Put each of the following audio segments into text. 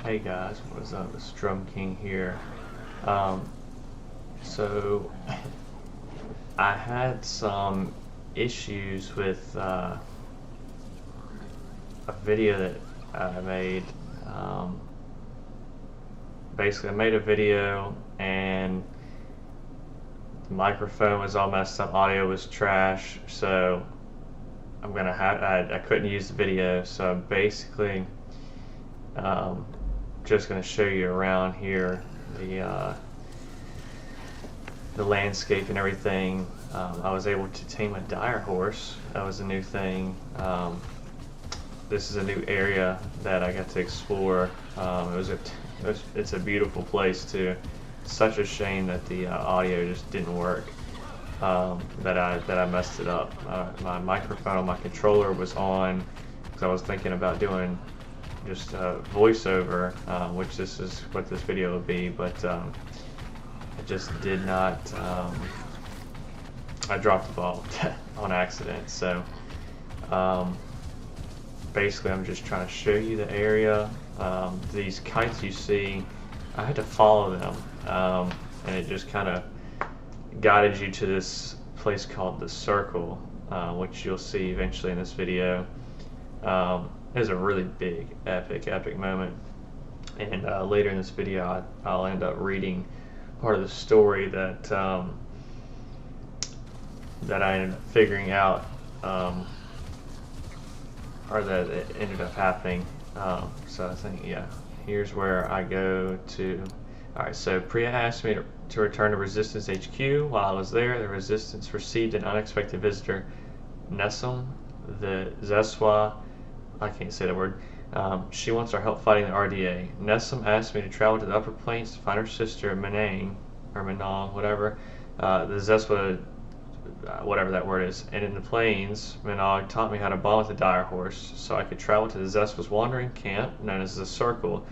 Hey guys, what's up? It's Drum King here. Um, so I had some issues with a video that I made. Um, Basically, I made a video and the microphone was all messed up, audio was trash, so I couldn't use the video, so I'm basically um, just going to show you around here the landscape and everything. I was able to tame a dire horse. That was a new thing. This is a new area that I got to explore. It's a beautiful place too. Such a shame that the audio just didn't work. That I messed it up. My microphone on my controller was on because I was thinking about doing just voiceover, which this is what this video will be, but it just did not. I dropped the ball on accident. So basically, I'm just trying to show you the area. These kites you see, I had to follow them, and it just kind of guided you to this place called the Circle, which you'll see eventually in this video. It was a really big, epic moment, and later in this video, I'll end up reading part of the story that that I ended up figuring out, or that it ended up happening. So I think, yeah, here's where I go to. Alright, so Priya asked me to return to Resistance HQ. While I was there, the Resistance received an unexpected visitor, Nesum, the Zeswa. I can't say the word. She wants our help fighting the RDA. Nesum asked me to travel to the Upper Plains to find her sister, Menang, or Menang, whatever. The Zeswa, whatever that word is. And in the plains, Menang taught me how to bond with the dire horse, so I could travel to the Zeswa's wandering camp, known as the Circle.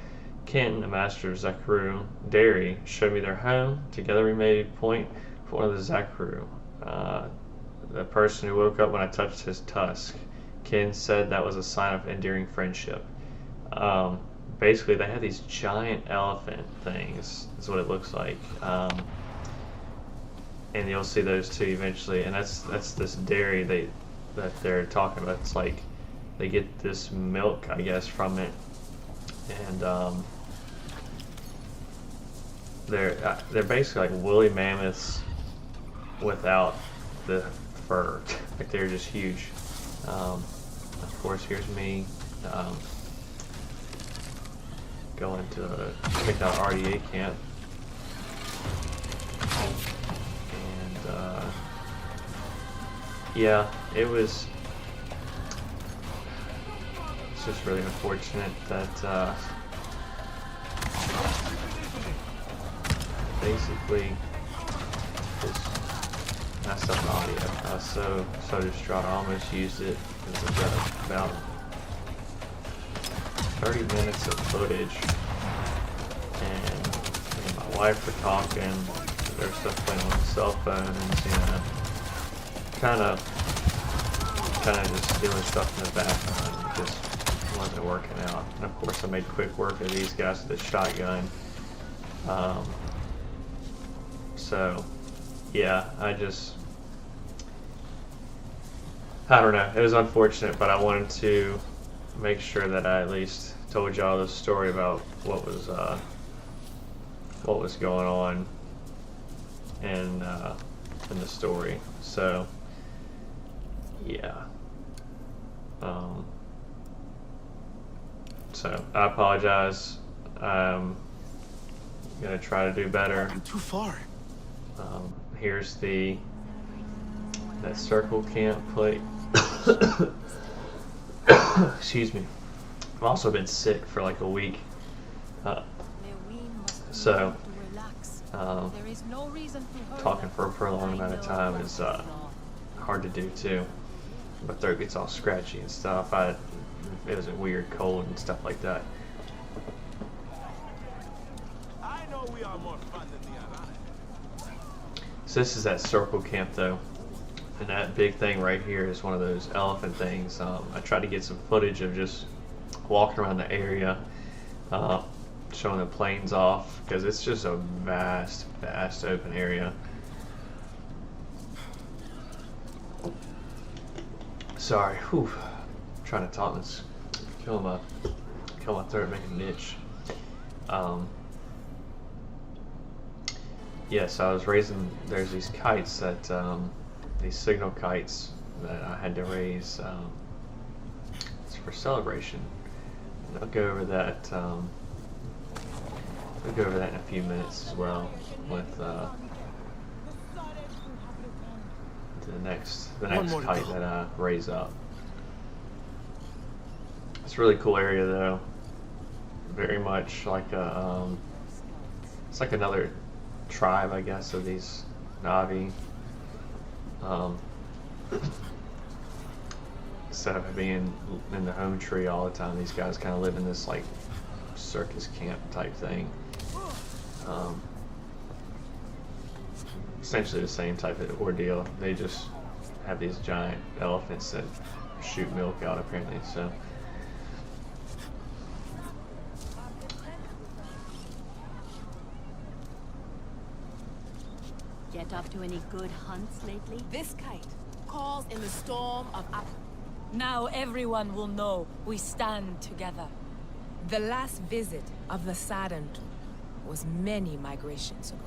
Ken, the master of Zakaru Dairy, showed me their home. Together we made point for one of the Zakaru, the person who woke up when I touched his tusk. Ken said that was a sign of endearing friendship. Basically, they have these giant elephant things, is what it looks like. And you'll see those too eventually. And that's this dairy that they're talking about. It's like they get this milk, I guess, from it. And they're basically like woolly mammoths without the fur. Like they're just huge. Of course, here's me going to pick out RDA camp, and yeah, it's just really unfortunate that basically just messed up the audio. I was so distraught. I almost used it because I've got about 30 minutes of footage, and me and my wife were talking. There was stuff playing on the cell phones, kind of just doing stuff in the background. It just wasn't working out. And of course, I made quick work of these guys with the shotgun. So yeah, I don't know. It was unfortunate, but I wanted to make sure that I at least told y'all the story about what was going on in the story. So yeah. So I apologize. I'm gonna try to do better. I'm too far. Here's that Circle camp plate. Excuse me. I've also been sick for like a week. So talking for a prolonged amount of time is hard to do too. My throat gets all scratchy and stuff. It was a weird cold and stuff like that. I know we are more fun than the other. So this is that Circle camp though. And that big thing right here is one of those elephant things. I tried to get some footage of just walking around the area. showing the planes off because it's just a vast, vast open area. Sorry, whew. I'm trying to talk this, kill my throat, making an itch. Yeah, so I was raising. There's these kites that these signal kites that I had to raise. It's for celebration. And I'll go over that. We'll go over that in a few minutes as well with the next kite that I raise up. It's a really cool area though. Very much like a it's like another tribe, I guess, of these Navi. Instead of being in the home tree all the time, these guys kind of live in this like circus camp type thing. Essentially the same type of ordeal. They just have these giant elephants that shoot milk out apparently. So get up to any good hunts lately? This kite calls in the storm of Now everyone will know we stand together. the last visit of the saddened was many migrations ago.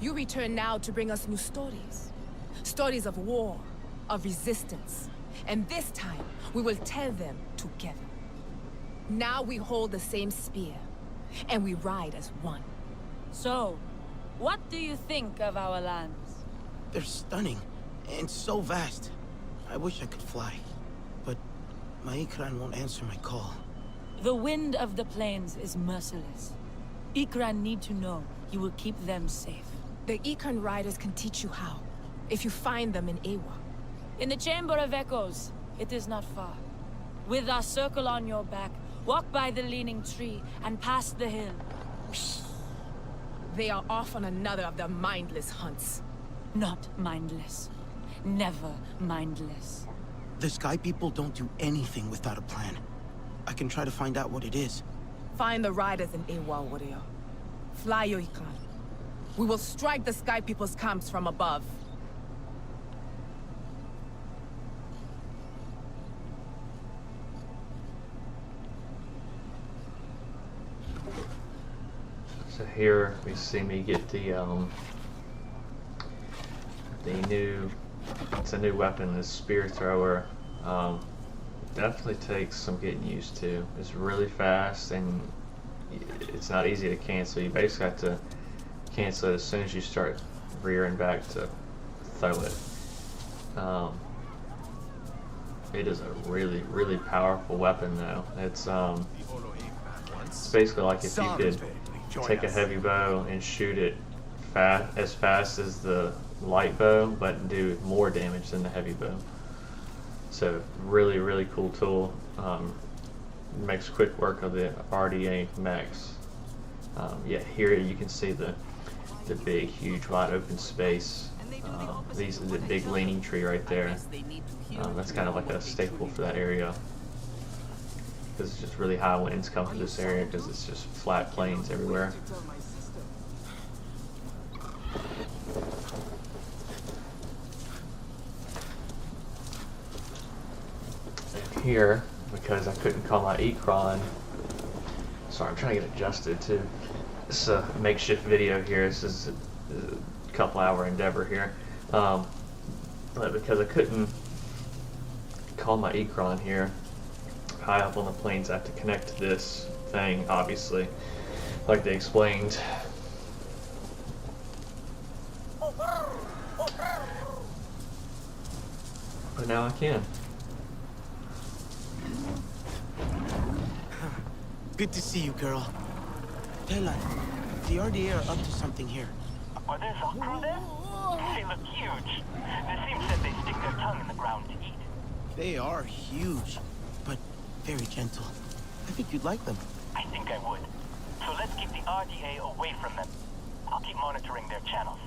You return now to bring us new stories. Stories of war, of resistance. And this time, we will tell them together. Now we hold the same spear, and we ride as one. So, what do you think of our lands? They're stunning, and so vast. I wish I could fly, but my Ikran won't answer my call. The wind of the plains is merciless. Ikran need to know you will keep them safe. The Ikran riders can teach you how, if you find them in Ewa. In the Chamber of Echoes, it is not far. With our circle on your back, walk by the leaning tree and past the hill. They are off on another of their mindless hunts. Not mindless. Never mindless. The Sky People don't do anything without a plan. I can try to find out what it is. Find the riders in Ewa, warrior. Fly your Ikran. We will strike the Sky People's camps from above. So here we see me get the new, it's a new weapon, this spear thrower. Definitely takes some getting used to. It's really fast and it's not easy to cancel. You basically have to cancel it as soon as you start rearing back to throw it. It is a really, really powerful weapon though. It's basically like if you could take a heavy bow and shoot it as fast as the light bow, but do more damage than the heavy bow. So really, really cool tool. Makes quick work of the RDA mechs. Yeah, here you can see the big, huge, wide open space. These are the big leaning tree right there. That's kind of like a staple for that area. Because it's just really high winds come through this area because it's just flat plains everywhere. And here, because I couldn't call my Ikran, sorry, I'm trying to get adjusted too. This is a makeshift video here. This is a couple hour endeavor here. But because I couldn't call my Ikran here, high up on the plains, I have to connect to this thing, obviously, like they explained. But now I can. Good to see you, girl. Tela, the RDA are up to something here. Are there a crew there? They look huge. It seems that they stick their tongue in the ground to eat. They are huge, but very gentle. I think you'd like them. I think I would. So let's keep the RDA away from them. I'll keep monitoring their channels.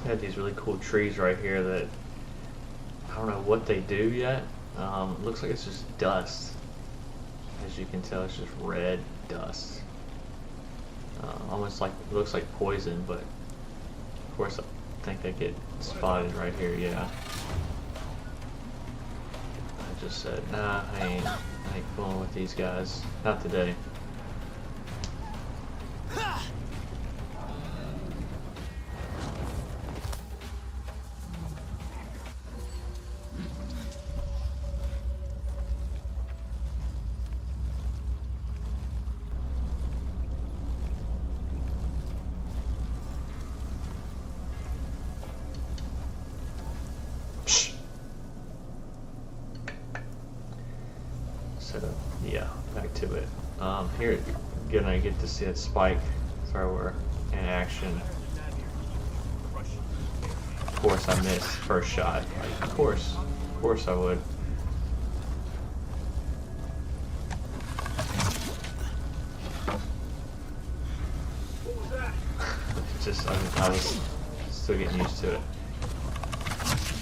They had these really cool trees right here that I don't know what they do yet. It looks like it's just dust. As you can tell, it's just red dust. Almost like, it looks like poison, but of course I think they get spotted right here, yeah. I just said, nah, I ain't fooling with these guys. Not today. So yeah, back to it. Here, gonna get to see that spike thrower in action. Of course, I missed first shot. Like, of course I would. Just I was still getting used to it.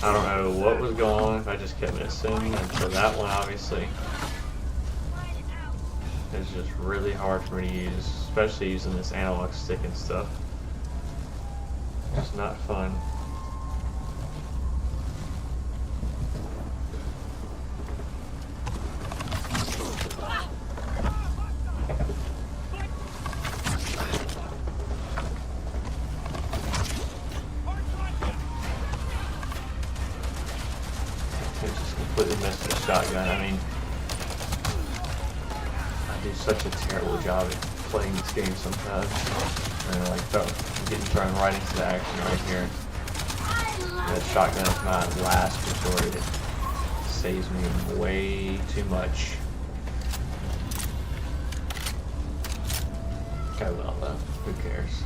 I don't know what was going on, if I just kept missing until that one, obviously. It's just really hard for me to use, especially using this analog stick and stuff. It's not fun. I just completely missed the shotgun. I mean, I do such a terrible job at playing this game sometimes. And like, I'm getting thrown right into the action right here. That shotgun is my last resort. It saves me way too much. Oh well, though. Who cares?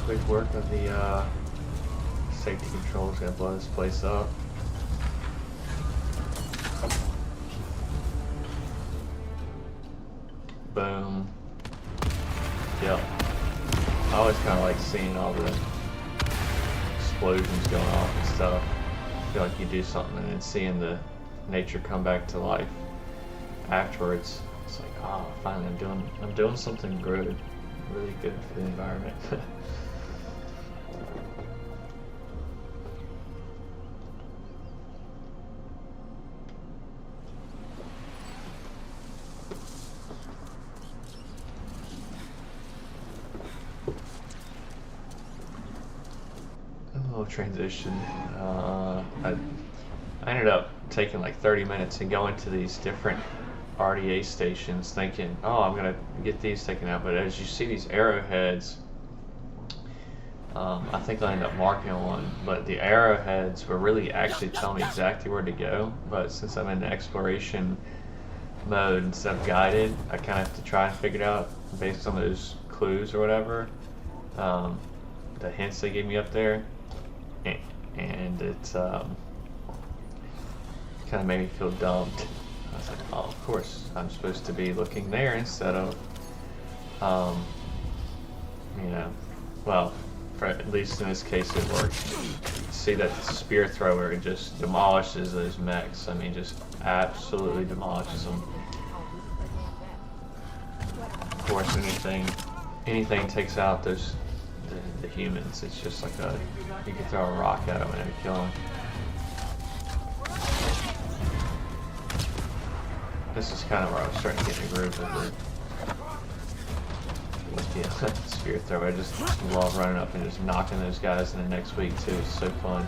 Quick work of the safety controls. Gonna blow this place up. Boom. Yep. I always kind of like seeing all the explosions going off and stuff. I feel like you do something and then seeing the nature come back to life afterwards. It's like, oh, finally I'm doing something good, really good for the environment. Transition. I ended up taking like 30 minutes and going to these different RDA stations thinking, oh, I'm gonna get these taken out, but as you see these arrowheads, I think I ended up marking one, but the arrowheads were really actually telling me exactly where to go, but since I'm in the exploration mode instead of guided, I kind of have to try and figure it out based on those clues or whatever, the hints they gave me up there. And it kind of made me feel dumped. I was like, oh, of course, I'm supposed to be looking there instead of, you know, well, at least in this case it worked. See that spear thrower just demolishes those mechs. I mean, just absolutely demolishes them. Of course, anything takes out the humans. It's just like you can throw a rock at them and it'll kill them. This is kind of where I was starting to get in the groove of it. Yeah, spear thrower. I just love running up and just knocking those guys in the next week too. It's so fun.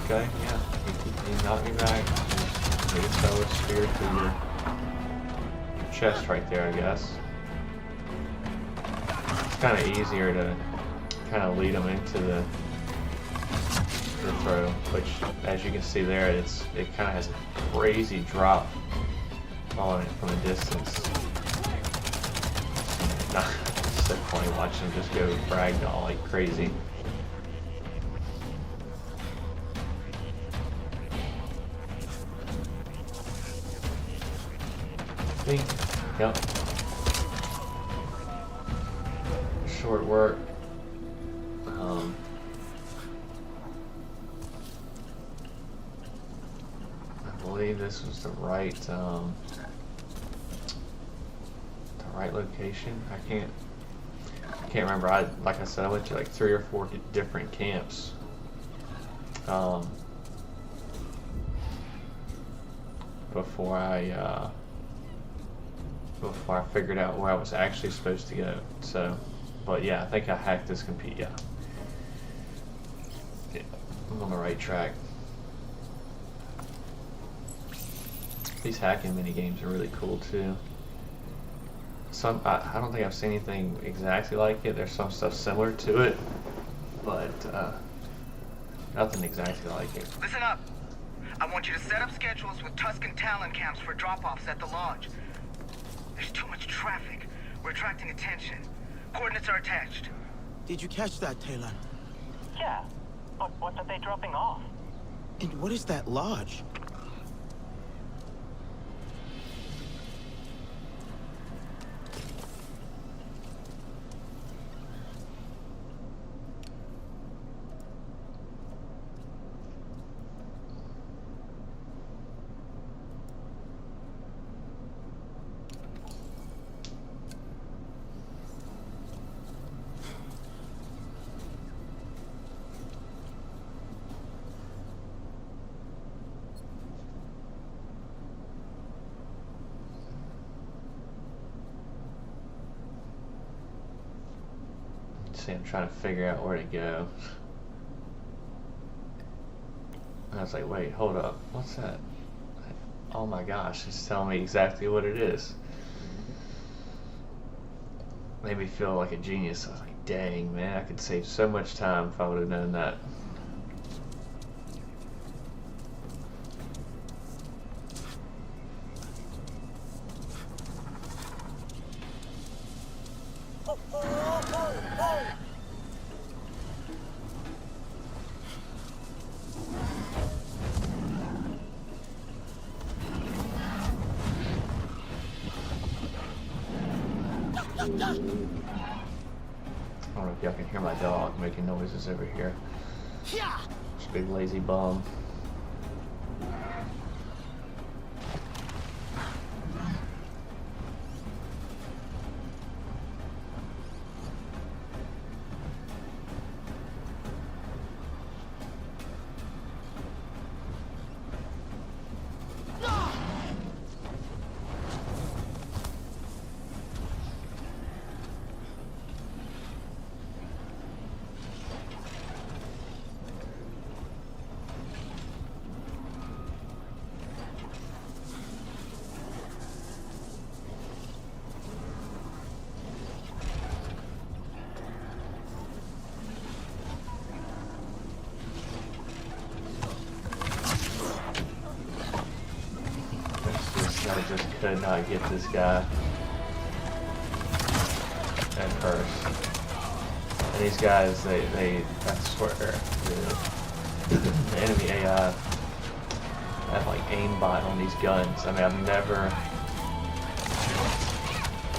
Okay, yeah, he knocked me back. You just throw a spear through your chest right there, I guess. It's kind of easier to kind of lead them into the throw, which, as you can see there, it kind of has a crazy drop on it from a distance. It's so funny watching them just go ragdoll like crazy. See? Yep. Short work. I believe this was the right location. I can't remember. Like I said, I went to like 3 or 4 different camps. Before I figured out where I was actually supposed to go. So, but yeah, I think I hacked this computer. Yeah, I'm on the right track. These hacking mini games are really cool too. I don't think I've seen anything exactly like it. There's some stuff similar to it, but nothing exactly like it. Listen up. I want you to set up schedules with Tuscan Talon camps for drop-offs at the lodge. There's too much traffic. We're attracting attention. Coordinates are attached. Did you catch that, Talon? Yeah, but what are they dropping off? And what is that lodge? See, I'm trying to figure out where to go. And I was like, wait, hold up. What's that? Oh my gosh, it's telling me exactly what it is. Made me feel like a genius. I was like, dang, man, I could save so much time if I would have known that. I don't know if y'all can hear my dog making noises over here. Just a big lazy bum. I just could not get this guy at first. And these guys, they I swear, dude, the enemy AI have like aimbot on these guns. I mean,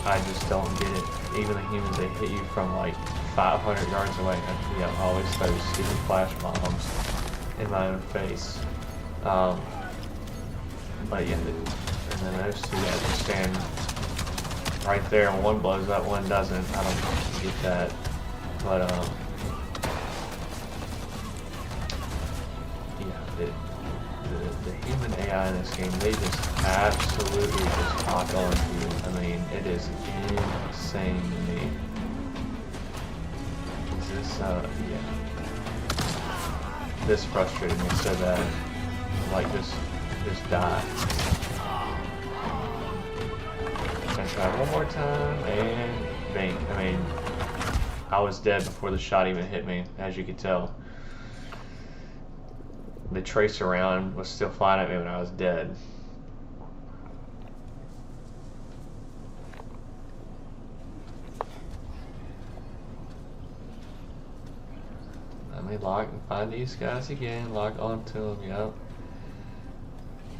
I just don't get it. Even the humans, they hit you from like 500 yards away. And, always those stupid flash bombs in my own face. But yeah, and then those two guys just stand right there, and one blows up, one doesn't. I don't get that. But yeah, the human AI in this game, they just absolutely just lock on to you. I mean, it is insane to me. Is this, yeah. This frustrated me so bad. Like, just die. Gonna try one more time, and bang. I mean, I was dead before the shot even hit me, as you could tell. The tracer round was still flying at me when I was dead. Let me lock and find these guys again, lock onto them, yep.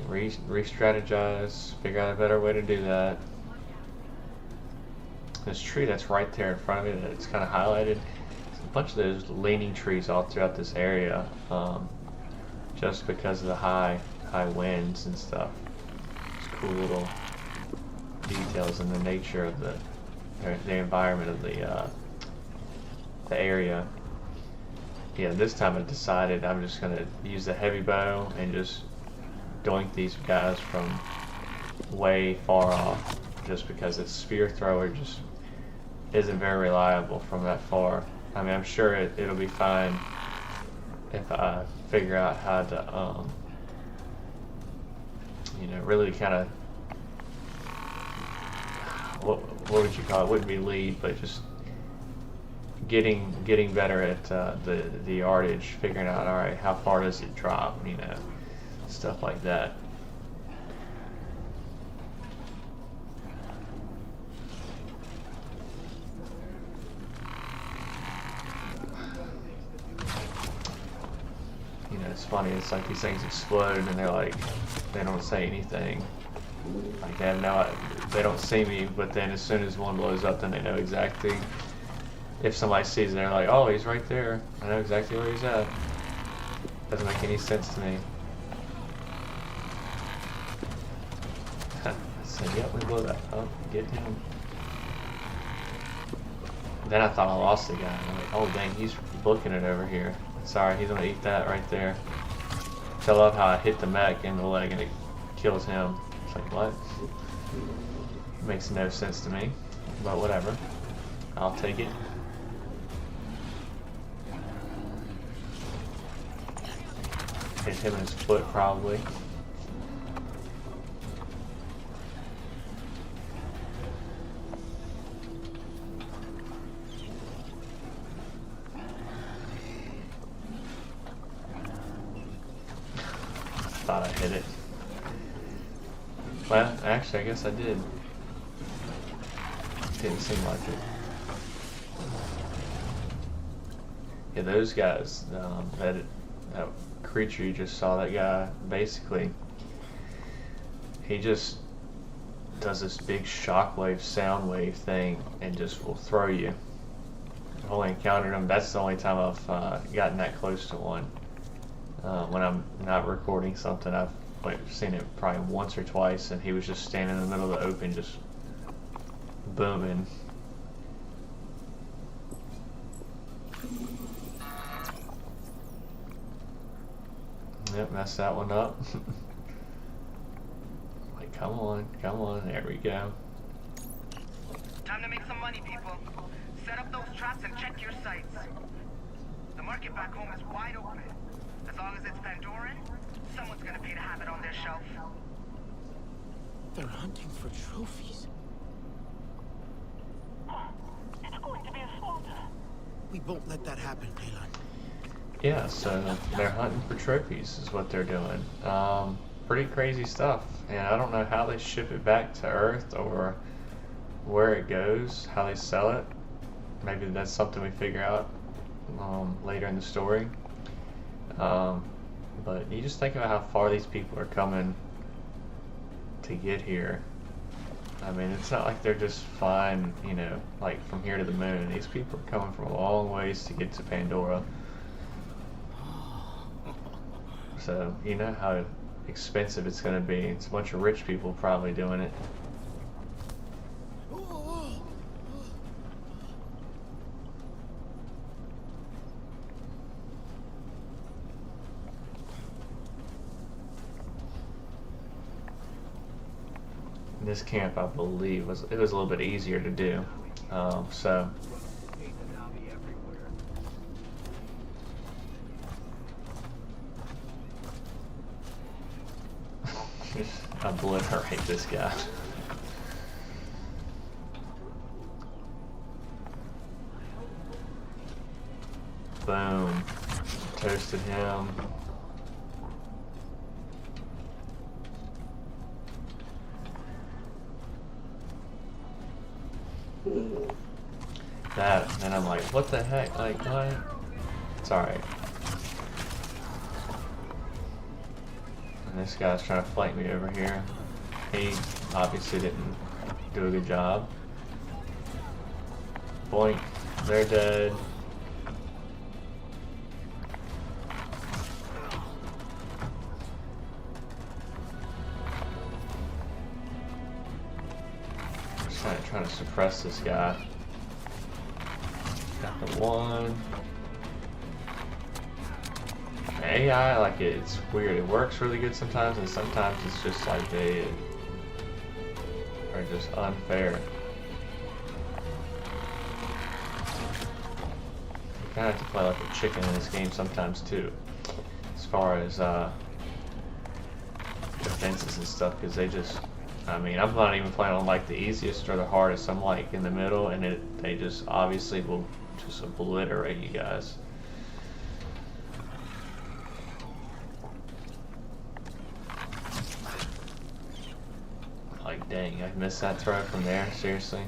Re-strategize, figure out a better way to do that. This tree that's right there in front of me, that's kind of highlighted, there's a bunch of those leaning trees all throughout this area, just because of the high winds and stuff. It's cool little details in the nature of the environment of the area. Yeah, this time I decided I'm just gonna use the heavy bow and just doink these guys from way far off, just because its spear thrower just isn't very reliable from that far. I mean, I'm sure it'll be fine if I figure out how to, really kind of, what would you call it? Wouldn't be lead, but just getting better at the yardage, figuring out, all right, how far does it drop, stuff like that. It's funny, it's like these things explode and they're like, they don't say anything. Like they don't see me, but then as soon as one blows up, then they know exactly. If somebody sees it, they're like, oh, he's right there. I know exactly where he's at. Doesn't make any sense to me. I said, yep, we blew that up. Get him. Then I thought I lost the guy. I'm like, oh, dang, he's booking it over here. Sorry, he's gonna eat that right there. I love how I hit the mech in the leg and it kills him. It's like, what? Makes no sense to me, but whatever. I'll take it. Hit him in his foot, probably. Thought I hit it. Well, actually, I guess I did. Didn't seem like it. Yeah, those guys, that creature you just saw, that guy, basically, he just does this big shockwave, sound wave thing, and just will throw you. I've only encountered him. That's the only time I've gotten that close to one. When I'm not recording something, I've seen it probably once or twice, and he was just standing in the middle of the open, just booming. Yep, messed that one up. Like, come on, there we go. Time to make some money, people. Set up those traps and check your sights. The market back home is wide open. As long as it's Pandoran, someone's gonna pay to have it on their shelf. They're hunting for trophies. It's going to be a slaughter. We won't let that happen, Palin. Yeah, so they're hunting for trophies is what they're doing. Pretty crazy stuff. And I don't know how they ship it back to Earth or where it goes, how they sell it. Maybe that's something we figure out later in the story. But you just think about how far these people are coming to get here. I mean, it's not like they're just flying, you know, like from here to the moon. These people are coming from a long ways to get to Pandora. So, you know how expensive it's going to be. It's a bunch of rich people probably doing it. This camp, I believe, was a little bit easier to do. So obliterate this guy. Boom. Toasted him. That, and I'm like, what the heck? Like, what? It's alright. And this guy's trying to flank me over here. He obviously didn't do a good job. Boink. They're dead. Just trying to suppress this guy. Got the one. AI, like it's weird. It works really good sometimes, and sometimes it's just like they are just unfair. You kind of have to play like a chicken in this game sometimes too, as far as defenses and stuff, because they just. I mean, I'm not even playing on like the easiest or the hardest. I'm like in the middle, and they just obviously will just obliterate you guys. Like, dang, I missed that throw from there, seriously.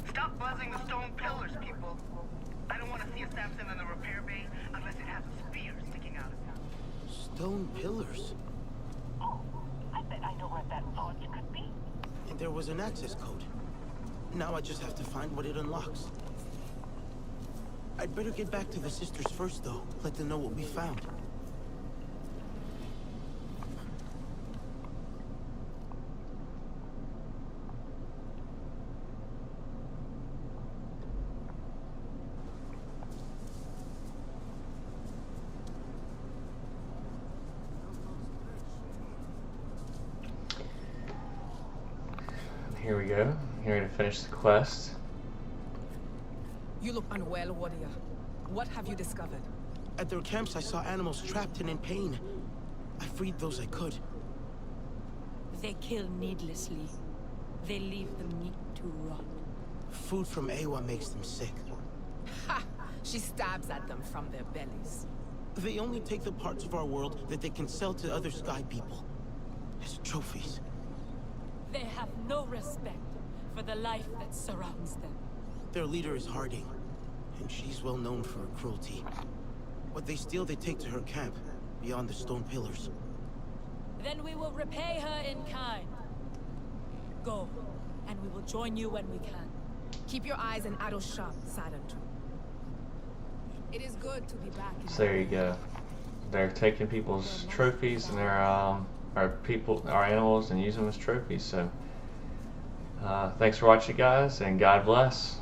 Stop buzzing the stone pillars, people. I don't want to see a Samson in the repair bay unless it has a spear sticking out of it. Stone pillars? Oh, I bet I know where that lodge could be. And there was an access code. Now I just have to find what it unlocks. I'd better get back to the sisters first, though. Let them know what we found. Here we go. Here to finish the quest. You look unwell, warrior. What have you discovered? At their camps, I saw animals trapped and in pain. I freed those I could. They kill needlessly. They leave the meat to rot. Food from Awa makes them sick. Ha! She stabs at them from their bellies. They only take the parts of our world that they can sell to other sky people. As trophies. They have no respect for the life that surrounds them. Their leader is Harding, and she's well known for her cruelty. What they steal, they take to her camp, beyond the stone pillars. Then we will repay her in kind. Go, and we will join you when we can. Keep your eyes and arrows sharp, Sarantu. It is good to be back. So there you go. They're taking people's trophies and their our animals and using them as trophies. So thanks for watching, guys, and God bless.